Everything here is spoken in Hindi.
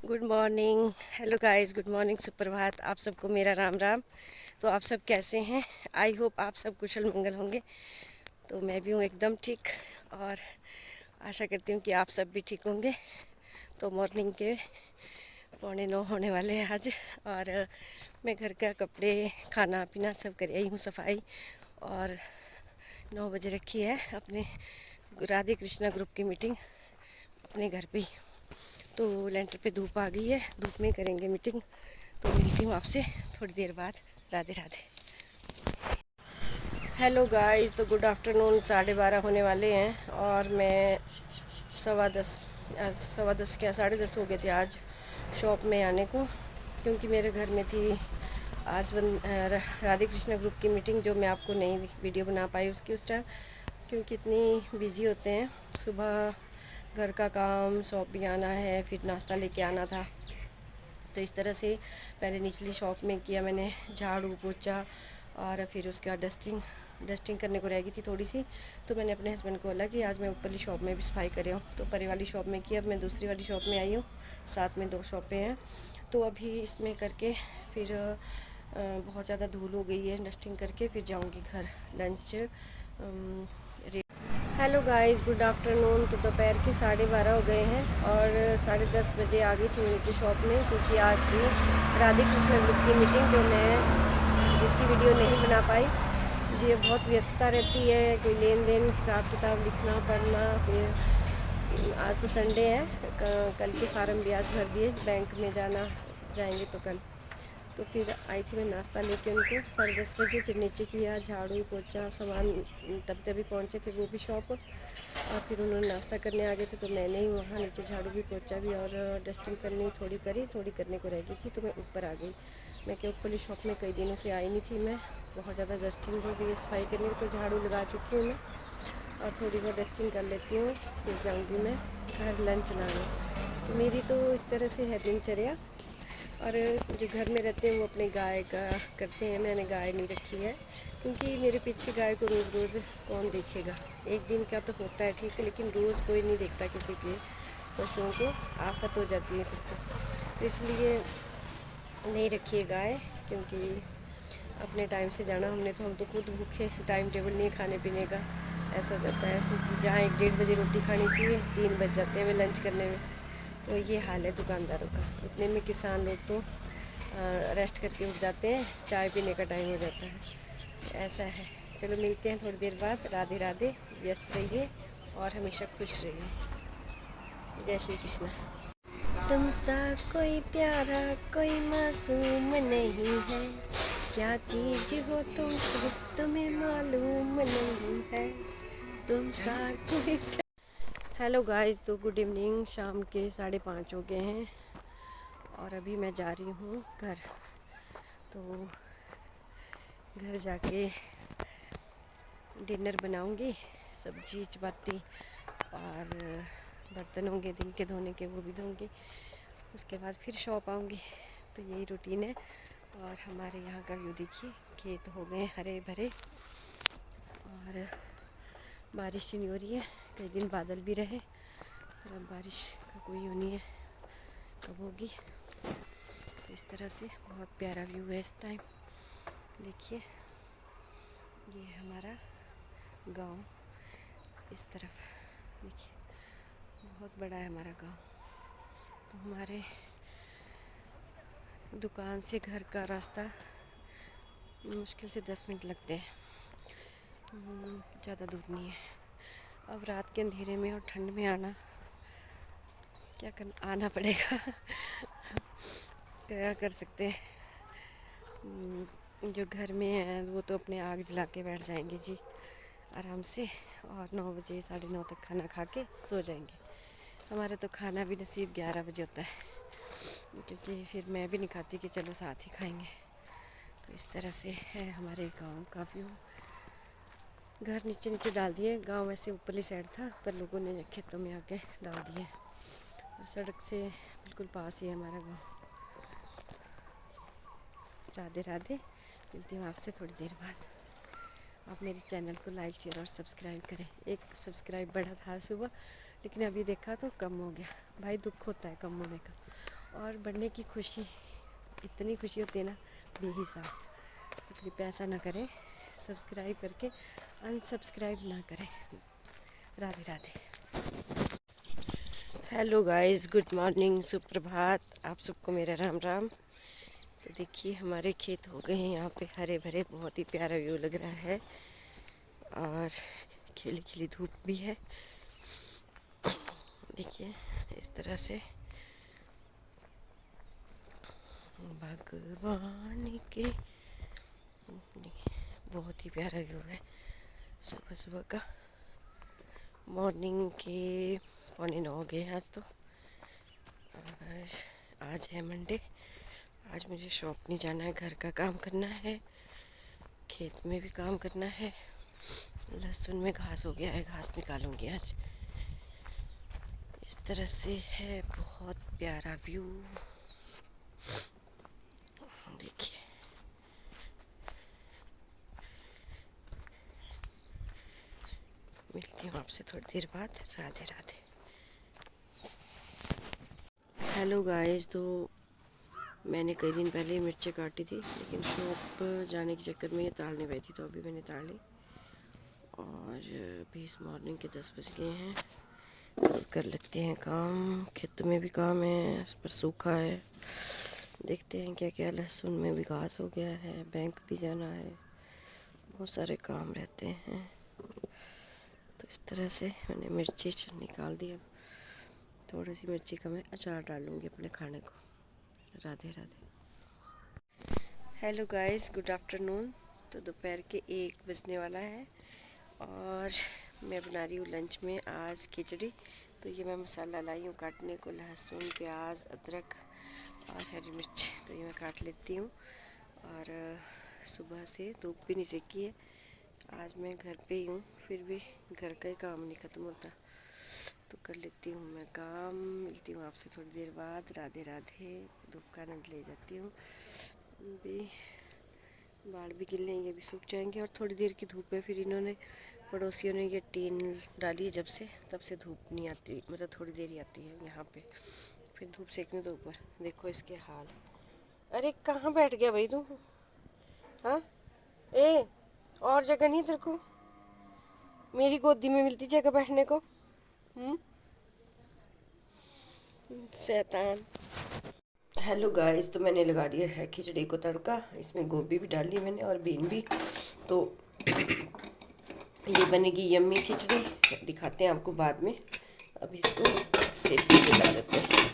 Good morning. Hello guys, good morning, सुप्रभात। आप सबको मेरा राम राम। तो आप सब कैसे हैं? आई होप आप सब कुशल मंगल होंगे। तो मैं भी हूँ एकदम ठीक, और आशा करती हूँ कि आप सब भी ठीक होंगे। तो मॉर्निंग के 8:45 होने वाले हैं आज, और मैं घर का कपड़े खाना पीना सब कर आई हूँ, सफाई। और 9 बजे रखी है अपने राधे कृष्णा ग्रुप की मीटिंग अपने घर पे ही। तो लेंटर पे धूप आ गई है, धूप में करेंगे मीटिंग। तो मिलती हूँ आपसे थोड़ी देर बाद। राधे राधे। हेलो गाइस, तो गुड आफ्टरनून। 12:30 होने वाले हैं, और मैं 10:15 10:15 क्या 10:30 हो गए थे आज शॉप में आने को, क्योंकि मेरे घर में थी आज राधे कृष्णा ग्रुप की मीटिंग, जो मैं आपको नई वीडियो बना पाई उसकी उस टाइम, क्योंकि इतनी बिजी होते हैं। सुबह घर का काम, शॉप भी आना है, फिर नाश्ता लेके आना था। तो इस तरह से पहले निचली शॉप में किया मैंने झाड़ू पोछा, और फिर उसके बाद डस्टिंग करने को रह गई थी थोड़ी सी। तो मैंने अपने हस्बैंड को बोला कि आज मैं ऊपरली शॉप में भी सफाई कर रहा हूँ। तो परे वाली शॉप में की, अब मैं दूसरी वाली शॉप में आई हूँ। साथ में 2 शॉपें हैं। तो अभी इसमें करके फिर बहुत ज़्यादा धूल हो गई है, डस्टिंग करके फिर जाऊँगी घर lunch. Hello guys, good afternoon. तो दोपहर के 12:30 हो गए हैं, और 10:30 बजे आ गई थी नीचे शॉप में, क्योंकि आज थी राधे कृष्ण ग्रुप की मीटिंग, जो मैं जिसकी वीडियो नहीं बना पाई। ये बहुत व्यस्तता रहती है, कोई लेन देन हिसाब किताब लिखना पढ़ना। फिर आज तो संडे है, कल के फार्म भी आज भर दिए, बैंक में जाएंगे तो कल। तो फिर आई थी मैं नाश्ता लेके उनको 10:30 बजे। फिर नीचे किया झाड़ू पोछा, सामान तब तभी पहुँचे थे वो भी शॉप। और फिर उन्होंने नाश्ता करने आ गए थे, तो मैंने ही वहाँ नीचे झाड़ू भी पोछा भी और डस्टिंग करनी थोड़ी करी, थोड़ी करने को रह गई थी। तो मैं ऊपर आ गई। मैं क्या ऊपरली शॉप में कई दिनों से आई नहीं थी मैं। बहुत ज़्यादा डस्टिंग हो गई है, सफाई करने की। तो झाड़ू लगा चुकी हूँ मैं, और थोड़ी बहुत डस्टिंग कर लेती हूँ। फिर जाऊँगी मैं घर लंच लाने। तो मेरी तो इस तरह से है दिनचर्या। और जो घर में रहते हैं वो अपने गाय का करते हैं। मैंने गाय नहीं रखी है, क्योंकि मेरे पीछे गाय को रोज़ रोज़ कौन देखेगा। एक दिन का तो होता है ठीक है, लेकिन रोज़ कोई नहीं देखता किसी के पशुओं को, आफत हो जाती है सबको। तो इसलिए नहीं रखी है गाय, क्योंकि अपने टाइम से जाना हमने। तो हम तो खुद भूखे, टाइम टेबल नहीं है खाने पीने का। ऐसा हो जाता है, जहाँ 1-1:30 बजे रोटी खानी चाहिए, 3 बज जाते हैं लंच करने में। तो ये हाल है दुकानदारों का। इतने में किसान लोग तो रेस्ट करके उठ जाते हैं, चाय पीने का टाइम हो जाता है। ऐसा है। चलो मिलते हैं थोड़ी देर बाद। राधे राधे। व्यस्त रहिए और हमेशा खुश रहिए। जय श्री कृष्ण। तुमसा कोई प्यारा, कोई मासूम नहीं है, क्या चीज हो तुम खुद तुम्हें मालूम नहीं है, तुमसा कोई। हेलो गाइस, तो गुड इवनिंग। शाम के 5:30 हो गए हैं, और अभी मैं जा रही हूँ घर। तो घर जाके डिनर बनाऊंगी, सब्जी चपाती, और बर्तन होंगे दिन के धोने के, वो भी धोऊंगी। उसके बाद फिर शॉप आऊंगी। तो यही रूटीन है। और हमारे यहाँ का व्यू देखिए, खेत हो गए हरे भरे, और बारिश नहीं हो रही है। कई दिन बादल भी रहे, और अब बारिश का कोई वो नहीं है कब होगी। तो इस तरह से बहुत प्यारा व्यू है इस टाइम। देखिए, ये हमारा गांव इस तरफ देखिए, बहुत बड़ा है हमारा गांव। तो हमारे दुकान से घर का रास्ता मुश्किल से 10 मिनट लगते हैं, ज़्यादा दूर नहीं है। अब रात के अंधेरे में और ठंड में क्या करना, आना पड़ेगा। क्या कर सकते हैं। जो घर में है वो तो अपने आग जला के बैठ जाएंगे जी आराम से, और 9 बजे 9:30 तक खाना खा के सो जाएंगे। हमारा तो खाना भी नसीब 11 बजे होता है, क्योंकि फिर मैं भी नहीं खाती कि चलो साथ ही खाएंगे। तो इस तरह से है हमारे गांव का व्यू। घर नीचे नीचे डाल दिए। गांव वैसे ऊपरली साइड था, पर लोगों ने खेतों में आके डाल दिए, और सड़क से बिल्कुल पास ही है हमारा गांव। राधे राधे। मिलती हूँ आपसे थोड़ी देर बाद। आप मेरे चैनल को लाइक शेयर और सब्सक्राइब करें। एक सब्सक्राइब बढ़ा था सुबह, लेकिन अभी देखा तो कम हो गया। भाई दुख होता है कम होने का, और बढ़ने की खुशी, इतनी खुशी होती है ना बेहिसाब। तो कृपया ऐसा ना करें, सब्सक्राइब करके अनसब्सक्राइब ना करें। Radhe Radhe. Hello guys, good morning, सुप्रभात। आप सबको मेरा राम राम। तो देखिए हमारे खेत हो गए हैं यहाँ पे हरे भरे, बहुत ही प्यारा व्यू लग रहा है और खिली खिली धूप भी है। देखिए इस तरह से भगवान के बहुत ही प्यारा व्यू है सुबह सुबह का। मॉर्निंग के 8:45 हो गए आज तो। आज है मंडे। आज मुझे शॉप नहीं जाना है, घर का काम करना है, खेत में भी काम करना है। लहसुन में घास हो गया है, घास निकालूंगी आज। इस तरह से है, बहुत प्यारा व्यू। देखिए मिलती हूँ आपसे थोड़ी देर बाद। राधे राधे। हेलो गाइस, तो मैंने कई दिन पहले मिर्ची काटी थी, लेकिन शॉप जाने के चक्कर में ये ताल नहीं पाई थी, तो अभी मैंने ताल ली। और अभी इस मॉर्निंग के 10 बज गए हैं। कर लेते हैं काम। खेत में भी काम है, इस पर सूखा है। देखते हैं क्या क्या। लहसुन में भी घास हो गया है, बैंक भी जाना है, बहुत सारे काम रहते हैं। तो इस तरह से मैंने मिर्ची निकाल दी। अब थोड़ी सी मिर्ची का मैं अचार डालूँगी अपने खाने को। Radhe Radhe. Hello guys, good afternoon. तो दोपहर के 1 बजने वाला है और मैं बना रही हूँ लंच में आज खिचड़ी। तो ये मैं मसाला लाई हूँ काटने को, लहसुन, प्याज, अदरक और हरी मिर्च। तो ये मैं काट लेती हूँ। और सुबह से धूप भी नहीं सेकी है। आज मैं घर पे ही हूँ, फिर भी घर का ही काम नहीं ख़त्म होता, तो कर लेती हूँ मैं काम। मिलती हूँ आपसे थोड़ी देर बाद। राधे राधे। धूप का आनंद ले जाती हूँ। भी बाल भी गिले हैं, ये भी सूख जाएंगे। और थोड़ी देर की धूप है, फिर इन्होंने पड़ोसियों ने ये टीन डाली है जब से, तब से धूप नहीं आती, मतलब थोड़ी देर ही आती है यहाँ पे। फिर धूप सेकने दो ऊपर। देखो इसके हाल। अरे कहाँ बैठ गया भाई तू? हाँ ए, और जगह नहीं तेरे को? मेरी गोदी में मिलती जगह बैठने को? शैतान। हेलो गाइस, तो मैंने लगा दिया है खिचड़ी को तड़का। इसमें गोभी भी डाली मैंने और बीन भी। तो ये बनेगी यम्मी खिचड़ी। दिखाते हैं आपको बाद में। अभी इसको सेक के डाल देते हैं।